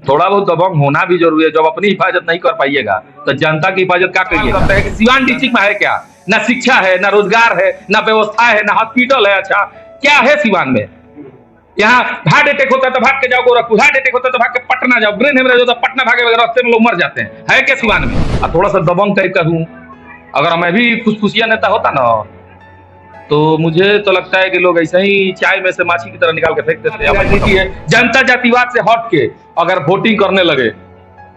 थोड़ा बहुत दबंग होना भी जरूरी है। जब अपनी हिफाजत नहीं कर पाइएगा तो जनता की हिफाजत क्या करिएगा? लगता है कि सिवान डिस्ट्रिक्ट में है क्या? ना शिक्षा है, ना रोजगार है, ना व्यवस्था है, ना हॉस्पिटल है। अच्छा क्या है सिवान में? यहाँ हार्ट अटैक होता है तो भाग के जाओ गोरखपुर, हार्ट अटैक होता है तो भाग के पटना जाओ, ब्रेन हेमरेज होता है पटना भागे वगैरह, रास्ते में लोग मर जाते हैं। है क्या सिवान में? और थोड़ा सा दबंग टाइप का हूँ। अगर मैं भी फुसफुसिया नेता होता ना तो मुझे तो लगता है कि लोग ऐसे ही चाय में से माछी की तरह निकाल के फेंक देते हैं। राजनीति है जनता जातिवाद से हट के अगर वोटिंग करने लगे,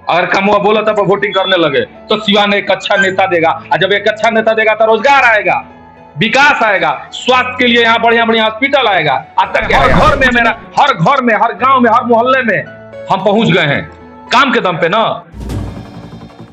अगर कमुआ बोला था पर वोटिंग करने लगे तो सिवान एक अच्छा नेता देगा। और जब एक अच्छा नेता देगा तो रोजगार आएगा, विकास आएगा, स्वास्थ्य के लिए यहाँ बढ़िया बढ़िया हॉस्पिटल आएगा। अब तक हर घर में, मेरा हर घर में, हर गांव में, हर मोहल्ले में हम पहुंच गए हैं काम के दम पे ना।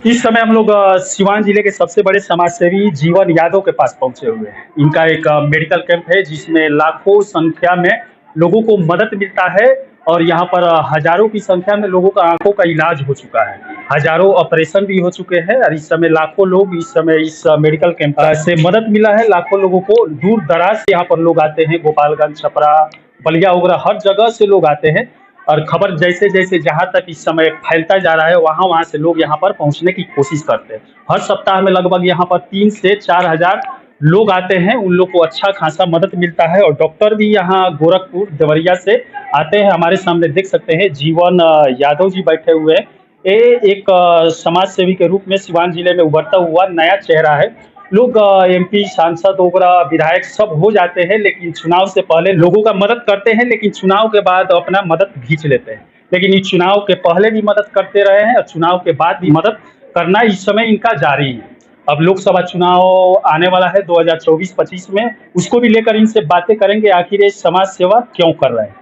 इस समय हम लोग सिवान जिले के सबसे बड़े समाजसेवी जीवन यादव के पास पहुंचे हुए हैं। इनका एक मेडिकल कैंप है जिसमें लाखों संख्या में लोगों को मदद मिलता है और यहाँ पर हजारों की संख्या में लोगों का आंखों का इलाज हो चुका है, हजारों ऑपरेशन भी हो चुके हैं और इस समय लाखों लोग इस समय इस मेडिकल कैंप से मदद मिला है। लाखों लोगों को दूर दराज से यहाँ पर लोग आते हैं, गोपालगंज, छपरा, बलिया वगैरह हर जगह से लोग आते हैं और खबर जैसे जैसे जहां तक इस समय फैलता जा रहा है वहां से लोग यहां पर पहुंचने की कोशिश करते हैं। हर सप्ताह में लगभग यहां पर 3 से 4 हजार लोग आते हैं, उन लोग को अच्छा खासा मदद मिलता है और डॉक्टर भी यहाँ गोरखपुर देवरिया से आते हैं। हमारे सामने देख सकते हैं जीवन यादव जी बैठे हुए हैं। ये एक समाज सेवी के रूप में सिवान जिले में उभरता हुआ नया चेहरा है। लोग एमपी, सांसद वगैरह, विधायक सब हो जाते हैं लेकिन चुनाव से पहले लोगों का मदद करते हैं, लेकिन चुनाव के बाद अपना मदद खींच लेते हैं। लेकिन इस चुनाव के पहले भी मदद करते रहे हैं और चुनाव के बाद भी मदद करना इस समय इनका जारी है। अब लोकसभा चुनाव आने वाला है 2024-25 में, उसको भी लेकर इनसे बातें करेंगे आखिर ये समाज सेवा क्यों कर रहे हैं।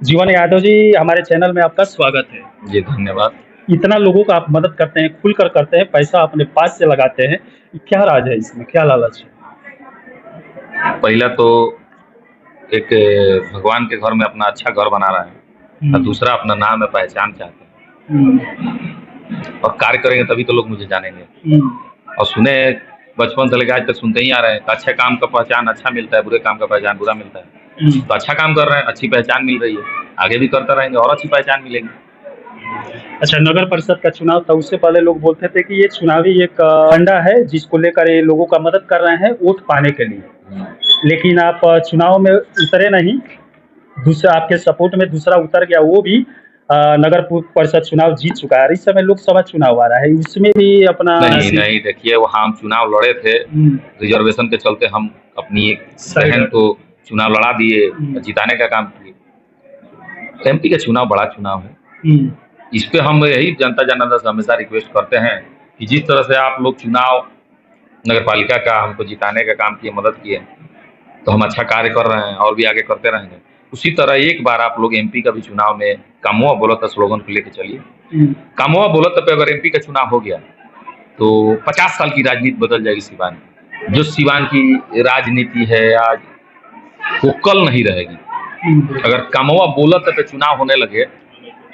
जीवन यादव जी, हमारे चैनल में आपका स्वागत है। जी धन्यवाद। इतना लोगों का आप मदद करते हैं, खुलकर करते हैं, पैसा अपने पास से लगाते हैं, क्या राज है इसमें, क्या लालच है? पहला तो एक भगवान के घर में अपना अच्छा घर बना रहा है और दूसरा अपना नाम में पहचान चाहते हैं और कार्य करेंगे तभी तो लोग मुझे जानेंगे। और सुने बचपन से लेकर आज तक सुनते ही आ रहे हैं, अच्छे काम का पहचान अच्छा मिलता है, बुरे काम का पहचान बुरा मिलता है। तो अच्छा काम कर रहे हैं, अच्छी पहचान मिल रही है, आगे भी करते रहेंगे और अच्छी पहचान मिलेगी। अच्छा, नगर परिषद का चुनाव था, उससे पहले लोग बोलते थे कि ये चुनावी एक फंडा है जिसको लेकर ये लोगों का मदद कर रहे हैं वोट पाने के लिए, लेकिन आप चुनाव में उतरे नहीं, दूसरा आपके सपोर्ट में दूसरा उतर गया, वो भी नगर परिषद चुनाव जीत चुका है। इस समय लोकसभा चुनाव आ रहा है, उसमें भी अपना नहीं देखिए, वहाँ हम चुनाव लड़े थे, रिजर्वेशन के चलते हम अपनी एक बहन को चुनाव लड़ा दिए, जिताने का काम किए। एमपी का चुनाव बड़ा चुनाव है, इस पे हम यही जनता जनार्दन से हमेशा रिक्वेस्ट करते हैं कि जिस तरह से आप लोग चुनाव नगर पालिका का हमको जिताने का काम किए, मदद किए, तो हम अच्छा कार्य कर रहे हैं और भी आगे करते रहेंगे। उसी तरह एक बार आप लोग एमपी का भी चुनाव में कामुआ बोलत स्लोगन को लेकर चलिए। कामुआ बोलत पे अगर एमपी का चुनाव हो गया तो 50 साल की राजनीति बदल जाएगी सिवान की। जो सिवान की राजनीति है आज वो कल नहीं रहेगी। अगर कामुआ बोलत पे चुनाव होने लगे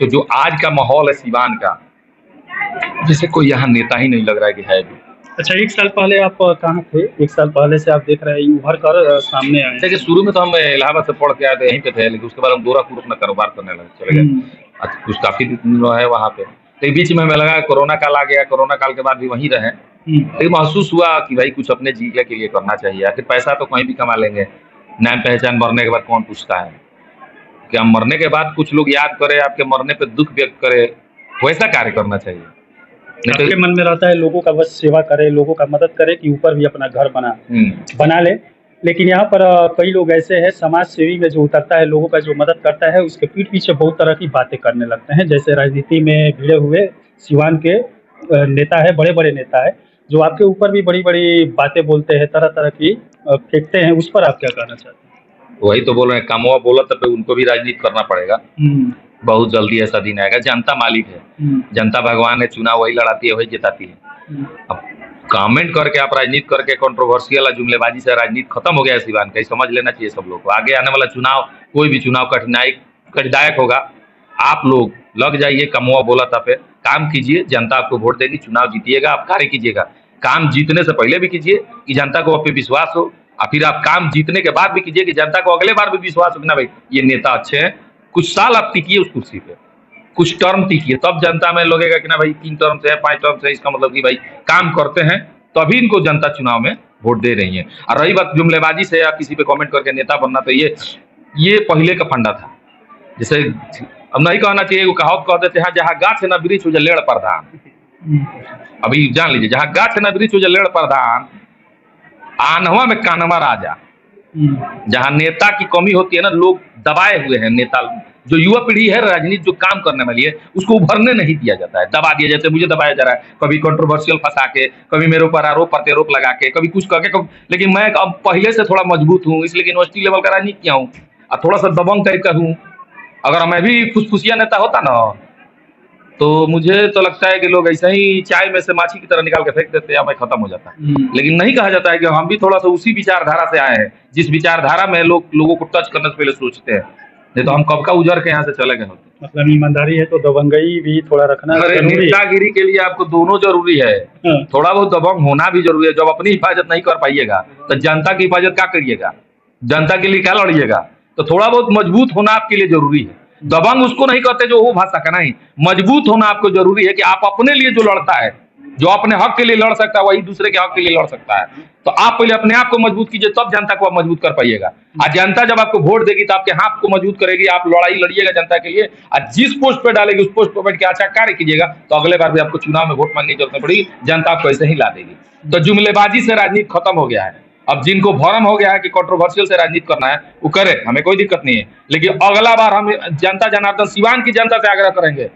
तो जो आज का माहौल है सिवान का, जैसे कोई यहाँ नेता ही नहीं लग रहा है कि है भी। अच्छा, 1 साल पहले आप कहाँ थे? 1 साल पहले से आप देख रहे हैं उभर कर सामने आए। देखिए, शुरू में तो हम इलाहाबाद से पढ़ के आए थे, यहीं पे थे, लेकिन उसके बाद हम गोरखपुर अपना कारोबार करने लगे, चले गए। कुछ काफी दिन है वहाँ पे, तो बीच में हमें लगा कोरोना काल आ गया, कोरोना काल के बाद भी वहीं रहे, लेकिन महसूस हुआ कि भाई कुछ अपने जिले के लिए करना चाहिए। आखिर पैसा तो कहीं भी कमा लेंगे, नाम पहचान मरने के बाद कौन पूछता है? क्या मरने के बाद कुछ लोग याद करे, आपके मरने पे दुख व्यक्त करे, वैसा कार्य करना चाहिए। आपके मन में रहता है लोगों का बस सेवा करे, लोगों का मदद करे कि ऊपर भी अपना घर बना ले, लेकिन यहाँ पर कई लोग ऐसे हैं समाज सेवी में जो उतरता है, लोगों का जो मदद करता है, उसके पीठ पीछे बहुत तरह की बातें करने लगते हैं। जैसे राजनीति में भिड़े हुए सिवान के नेता है, बड़े बड़े नेता है, जो आपके ऊपर भी बड़ी बड़ी बातें बोलते हैं, तरह तरह की फेंकते हैं, उस पर आप क्या कहना चाहते हैं? वही तो बोल रहे हैं, कामुआ बोला तब उनको भी राजनीति करना पड़ेगा। बहुत जल्दी ऐसा दिन आएगा। जनता मालिक है, जनता भगवान है, चुनाव वही लड़ाती है, वही जिताती है। अब कमेंट करके आप राजनीति करके कंट्रोवर्शियल जुमलेबाजी से राजनीति खत्म हो गया है सिवान का, समझ लेना चाहिए सब लोग को। आगे आने वाला चुनाव, कोई भी चुनाव कठिनायक होगा। आप लोग लग जाइए कामुआ बोला था पे, काम कीजिए, जनता आपको वोट देगी, चुनाव जीतिएगा, आप कार्य कीजिएगा। काम जीतने से पहले भी कीजिए कि जनता को आप पे विश्वास हो, और फिर आप काम जीतने के बाद भी कीजिए कि जनता को अगले बार भी विश्वास हो कि ना भाई ये नेता अच्छे हैं, कुछ साल आप टिकिए उस कुर्सी पे। कुछ टर्म टिकी है, तब जनता में लगेगा कि ना भाई 3 टर्म से है, 5 टर्म से है, इसका मतलब कि भाई काम करते हैं, तभी इनको जनता चुनाव में वोट दे रही है। और रही बात जुमलेबाजी से या किसी पे कमेंट करके नेता बनना, तो ये पहले का फंडा था। जैसे अब नहीं कहना चाहिए, वो कहावत कह देते हैं, जहाँ गाछ न वृक्ष हो लेड़ प्रधान। अभी जान लीजिए, जहाँ गाछ न वृक्ष हो लेड़ प्रधान, आनवा में कानवा राजा। जहाँ नेता की कमी होती है ना, लोग दबाए हुए हैं। नेता जो युवा पीढ़ी है राजनीति जो काम करने वाली है, उसको उभरने नहीं दिया जाता है, दबा दिया जाता है। मुझे दबाया जा रहा है, कभी कंट्रोवर्शियल फंसा के, कभी मेरे ऊपर आरोप प्रत्यारोप लगा के, कभी कुछ करके, लेकिन मैं अब पहले से थोड़ा मजबूत हूँ, इसलिए यूनिवर्सिटी लेवल का राजनीति किया हूँ और थोड़ा सा दबंग टाइप का हूँ। अगर मैं भी फुसफुसिया नेता होता ना, तो मुझे तो लगता है कि लोग ऐसे ही चाय में से माछी की तरह निकाल के फेंक देते या मैं खत्म हो जाता। लेकिन नहीं कहा जाता है कि हम भी थोड़ा सा उसी विचारधारा से आए हैं, जिस विचारधारा में लोगों को टच करने से पहले सोचते हैं, नहीं तो हम कब का उजड़ के यहाँ से चले गए होते। मतलब ईमानदारी है तो दबंगई भी थोड़ा रखना अरे जरूरी है। नेतागिरी के लिए आपको दोनों जरूरी है, थोड़ा बहुत दबंग होना भी जरूरी है। जब अपनी हिफाजत नहीं कर पाइएगा तो जनता की हिफाजत क्या करिएगा, जनता के लिए क्या लड़िएगा। तो थोड़ा बहुत मजबूत होना आपके लिए जरूरी है। दबंग उसको नहीं कहते जो वो भाषा का नहीं, मजबूत होना आपको जरूरी है कि आप अपने लिए जो लड़ता है, जो अपने हक के लिए लड़ सकता है, वही दूसरे के हक के लिए लड़ सकता है। तो आप पहले अपने आप को मजबूत कीजिए, तब जनता को आप मजबूत कर पाइएगा। और जनता जब आपको वोट देगी तो आपके हाथ को मजबूत करेगी, आप लड़ाई लड़िएगा जनता के लिए, और जिस पोस्ट पे डालेगी उस पोस्ट पर बैठ के अच्छा कार्य कीजिएगा, तो अगले बार भी आपको चुनाव में वोट मांगने की जरूरत नहीं पड़ेगी, जनता आपको ऐसे ही ला देगी। तो जुमलेबाजी से राजनीति खत्म हो गया है। अब जिनको भरम हो गया है कि कंट्रोवर्शियल से राजनीति करना है, वो करे, हमें कोई दिक्कत नहीं है। लेकिन अगला बार हम जनता जनार्दन सिवान की जनता से आग्रह करेंगे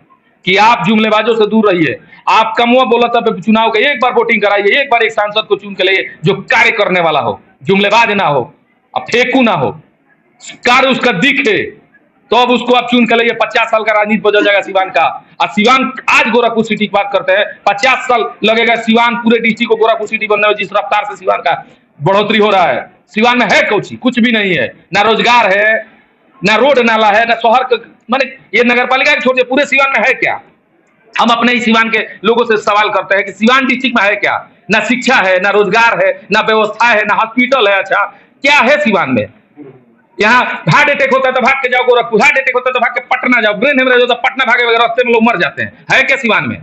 कि आप जुमलेबाजों से दूर रहिए। आप कमुआ बोला था चुनाव के एक बार वोटिंग कराइए, एक बार एक सांसद को चुन के लाइए जो कार्य करने वाला हो, जुमलेबाज ना हो, अब फेंकू ना हो, कार्य उसका दिखे, तो अब उसको आप चुन के लाइए। 50 साल का राजनीति बदल जाएगा सिवान का। और सिवान आज गोरखपुर सिटी की बात करते हैं, 50 साल लगेगा सिवान पूरे डिस्ट्रिक्ट को गोरखपुर सिटी बनने में। जिस रफ्तार से सिवान का बढ़ोतरी हो रहा है, सिवान में है कुछ भी नहीं है, ना रोजगार है, ना रोड नाला है, ना शहर, माने ये नगर पालिका छोड़िए, पूरे सिवान में है क्या। हम अपने ही सिवान के लोगों से सवाल करते हैं कि सिवान डिस्ट्रिक्ट में है क्या, ना शिक्षा है, ना रोजगार है, ना व्यवस्था है, ना हॉस्पिटल है। अच्छा क्या है सिवान में? यहाँ हार्ट अटैक होता है तो भाग के जाओ गोरखपुर, हार्ट अटैक होता है तो भाग के पटना जाओ, ब्रेन हेमरेज होता है पटना भागे, रास्ते में लोग मर जाते हैं। है क्या सिवान में?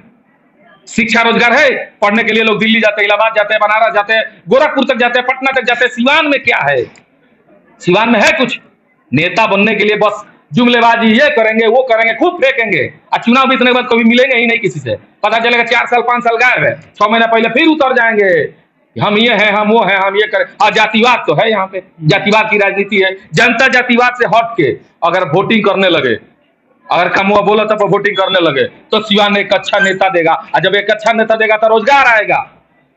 शिक्षा रोजगार है? पढ़ने के लिए लोग दिल्ली जाते हैं, इलाहाबाद जाते हैं, बनारस जाते हैं, गोरखपुर तक जाते हैं, पटना तक जाते हैं। सिवान में क्या है? सिवान में है कुछ? नेता बनने के लिए बस जुमलेबाजी, ये करेंगे वो करेंगे, खूब फेंकेंगे, और चुनाव बीतने के बाद कभी मिलेंगे ही नहीं किसी से। पता चलेगा 4 साल 5 साल गायब है, 6 महीना पहले फिर उतर जाएंगे, हम ये हैं, हम वो हैं, हम ये करें। और जातिवाद तो है यहाँ पे, जातिवाद की राजनीति है। जनता जातिवाद से हट के अगर वोटिंग करने लगे, अगर कमुआ बोला था वोटिंग करने लगे, तो सिवान एक अच्छा नेता देगा। और जब एक अच्छा नेता देगा तो रोजगार आएगा,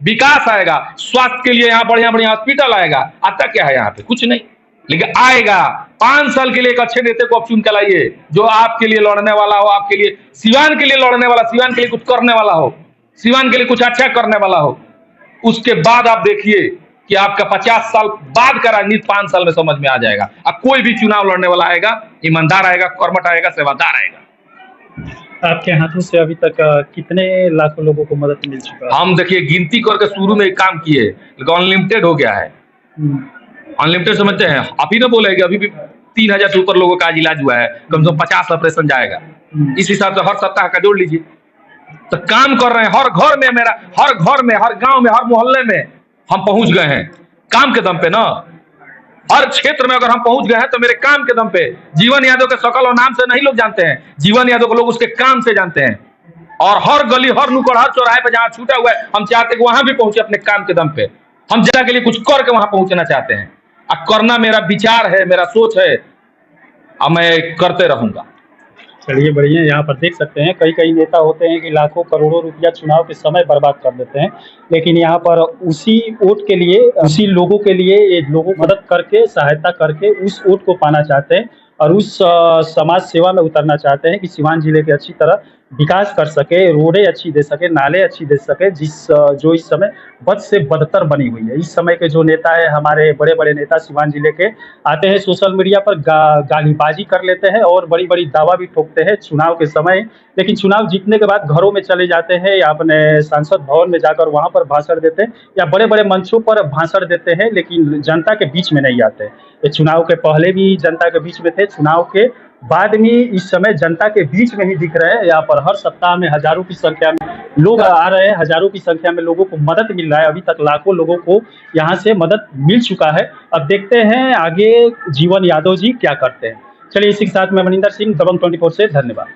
विकास आएगा, स्वास्थ्य के लिए यहाँ बढ़िया बढ़िया हॉस्पिटल आएगा। आता क्या है यहाँ पे? कुछ नहीं, लेकिन आएगा। 5 साल के लिए एक अच्छे नेता को आप चुन के लाइए, जो आपके लिए लड़ने वाला हो, आपके लिए सिवान के लिए लड़ने वाला, सिवान के लिए कुछ करने वाला हो, सिवान के लिए कुछ अच्छा करने वाला हो। उसके बाद आप देखिए कि आपका 50 साल बाद का राजनीति 5 साल में समझ में आ जाएगा। अब कोई भी चुनाव लड़ने वाला आएगा, ईमानदार आएगा, कर्मठ आएगा, सेवादार आएगा। आपके हाथों से अभी तक कितने लाखों लोगों को मदद मिल चुका है? हम देखिए गिनती करके शुरू में एक काम किए, लेकिन अनलिमिटेड हो गया है। अनलिमिटेड समझते हैं आप ही ना, बोले कि अभी भी 3000 से ऊपर लोगों का आज इलाज हुआ है, कम से कम 50 ऑपरेशन जाएगा। इस हिसाब से हर सप्ताह का जोड़ लीजिए, तो काम कर रहे हैं। हर घर में मेरा, हर घर में, हर गांव में, हर मोहल्ले में हम पहुंच गए हैं काम के दम पे ना। हर क्षेत्र में अगर हम पहुंच गए हैं तो मेरे काम के दम पे। जीवन यादव के शकल और नाम से नहीं लोग जानते हैं, जीवन यादव को लोग उसके काम से जानते हैं। और हर गली, हर नुक्कड़, हर चौराहे पे जहां छूटा हुआ है, हम चाहते हैं कि वहां भी पहुंचे अपने काम के दम पे। हम जनता के लिए कुछ करके वहां पहुंचना चाहते हैं, और करना मेरा विचार है, मेरा सोच है, और मैं करते रहूंगा। चलिए बढ़िया। यहाँ पर देख सकते हैं कई कई नेता होते हैं कि लाखों करोड़ों रुपया चुनाव के समय बर्बाद कर देते हैं, लेकिन यहाँ पर उसी वोट के लिए, उसी लोगों के लिए, ये लोगों को मदद करके, सहायता करके उस वोट को पाना चाहते हैं और उस समाज सेवा में उतरना चाहते हैं कि सिवान जिले के अच्छी तरह विकास कर सके, रोडें अच्छी दे सके, नाले अच्छी दे सके, जो इस समय बद से बदतर बनी हुई है। इस समय के जो नेता है, हमारे बड़े बड़े नेता सिवान जिले के, आते हैं सोशल मीडिया पर गालीबाजी कर लेते हैं और बड़ी बड़ी दावा भी ठोकते हैं चुनाव के समय, लेकिन चुनाव जीतने के बाद घरों में चले जाते हैं या अपने सांसद भवन में जाकर वहां पर भाषण देते हैं या बड़े बड़े मंचों पर भाषण देते हैं, लेकिन जनता के बीच में नहीं आते। ये चुनाव के पहले भी जनता के बीच में थे, चुनाव के बाद में इस समय जनता के बीच में ही दिख रहे हैं। यहाँ पर हर सप्ताह में हजारों की संख्या में लोग आ रहे हैं, हजारों की संख्या में लोगों को मदद मिल रहा है। अभी तक लाखों लोगों को यहाँ से मदद मिल चुका है। अब देखते हैं आगे जीवन यादव जी क्या करते हैं। चलिए, इसी के साथ मैं मनिंदर सिंह, दबंग 24 से धन्यवाद।